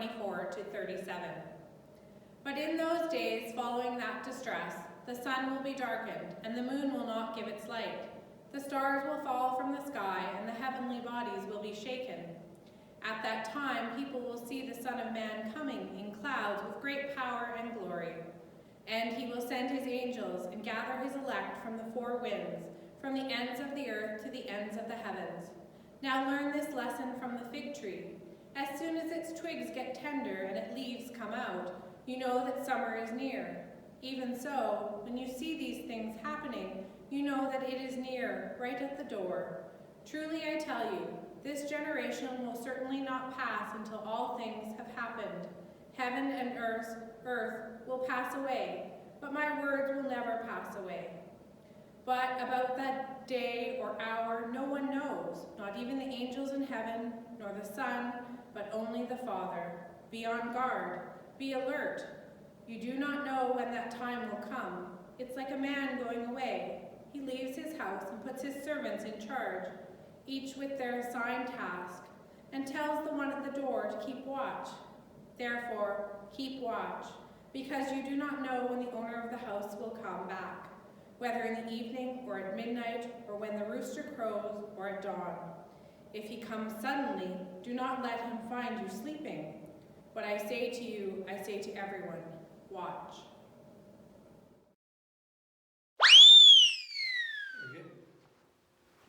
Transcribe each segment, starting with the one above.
24 to 37. But in those days following that distress, the sun will be darkened, and the moon will not give its light. The stars will fall from the sky, and the heavenly bodies will be shaken. At that time, people will see the Son of Man coming in clouds with great power and glory. And he will send his angels and gather his elect from the four winds, from the ends of the earth to the ends of the heavens. Now learn this lesson from the fig tree. As soon as its twigs get tender and its leaves come out, you know that summer is near. Even so, when you see these things happening, you know that it is near, right at the door. Truly I tell you, this generation will certainly not pass until all things have happened. Heaven and earth will pass away, but my words will never pass away. But about that day or hour no one knows, not even the angels in heaven, nor the Son, but only the Father. Be on guard, be alert. You do not know when that time will come. It's like a man going away. He leaves his house and puts his servants in charge, each with their assigned task, and tells the one at the door to keep watch. Therefore, keep watch, because you do not know when the owner of the house will come back, whether in the evening or at midnight, or when the rooster crows or at dawn. If he comes suddenly, do not let him find you sleeping. What I say to you, I say to everyone, watch.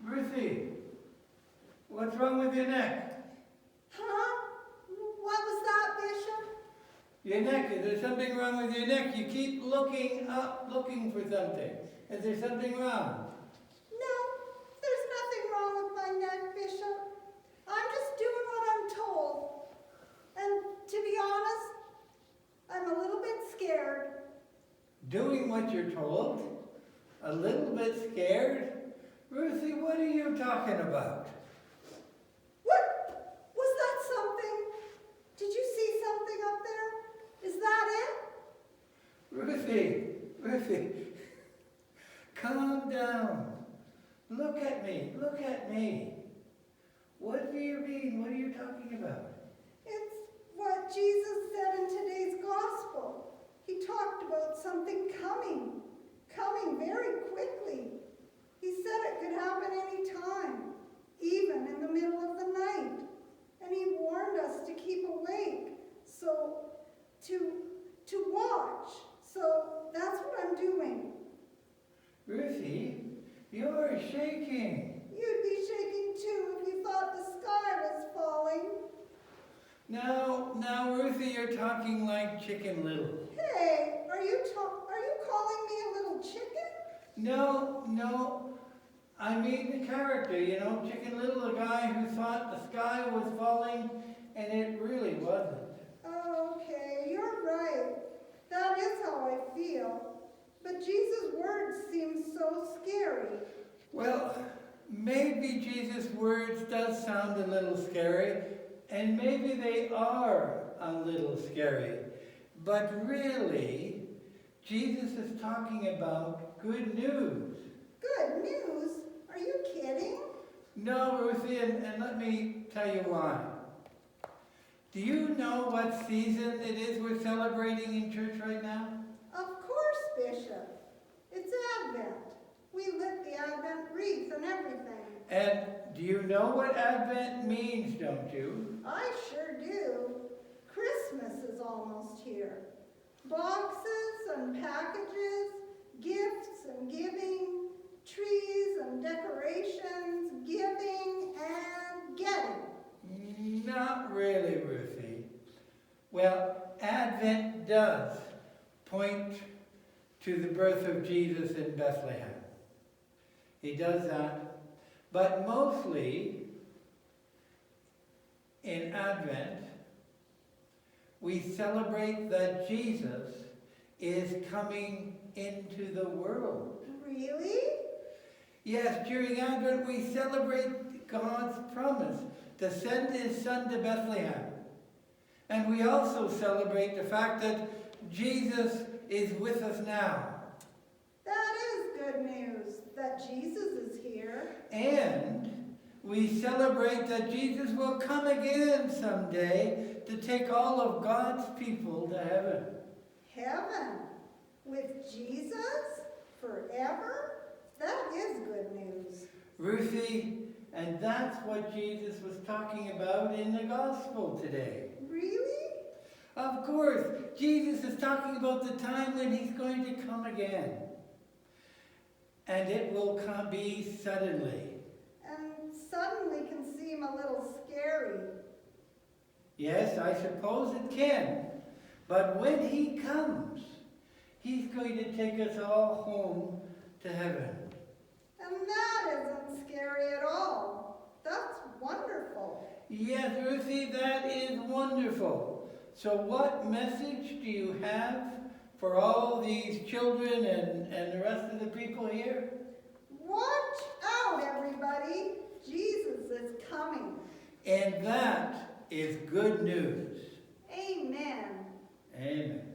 Ruthie, what's wrong with your neck? Huh? What was that, Bishop? Your neck, is there something wrong with your neck? You keep looking up, looking for something. Is there something wrong? No, there's nothing wrong with my neck, Bishop. I'm just doing what I'm told. And to be honest, I'm a little bit scared. Doing what you're told? A little bit scared? Ruthie, what are you talking about? What? Was that something? Did you see something up there? Is that it? Ruthie, calm down. Look at me. What do you mean? What are you talking about? It's what Jesus said in today's gospel. He talked about something coming very quickly. He said it could happen any time, even in the middle of the night. And he warned us to keep awake, so to watch. So that's what I'm doing. Ruthie, you're shaking. You'd be shaking too if you thought the sky was falling. Now, Ruthie, you're talking like Chicken Little. Hey, are you calling me a little chicken? No. I mean the character, Chicken Little, a guy who thought the sky was falling, and it really wasn't. Oh, okay, you're right. That is how I feel. But Jesus' words seem so scary. Well, maybe Jesus' words does sound a little scary, and maybe they are a little scary. But really, Jesus is talking about good news. Good news? Are you kidding? No, Ruthie, and let me tell you why. Do you know what season it is we're celebrating in church right now? Of course, Bishop. It's Advent. We lit the Advent wreath and everything. And do you know what Advent means, don't you? I sure do. Christmas is almost here. Boxes and packages, gifts and giving, trees and decorations, giving and getting. Not really, Ruthie. Well, Advent does point to the birth of Jesus in Bethlehem. He does that. But mostly, in Advent, we celebrate that Jesus is coming into the world. Really? Yes, during Advent we celebrate God's promise to send his Son to Bethlehem. And we also celebrate the fact that Jesus is with us now. That is good news, that Jesus is here. And we celebrate that Jesus will come again someday to take all of God's people to heaven. Heaven? With Jesus? Forever? That is good news. Ruthie, and that's what Jesus was talking about in the gospel today. Really? Of course, Jesus is talking about the time when he's going to come again. And it will be suddenly. And suddenly can seem a little scary. Yes, I suppose it can. But when he comes, he's going to take us all home to heaven. And that isn't scary at all. That's wonderful. Yes, Ruthie, that is wonderful. So what message do you have for all these children and the rest of the people here? Watch out, everybody. Jesus is coming. And that is good news. Amen. Amen.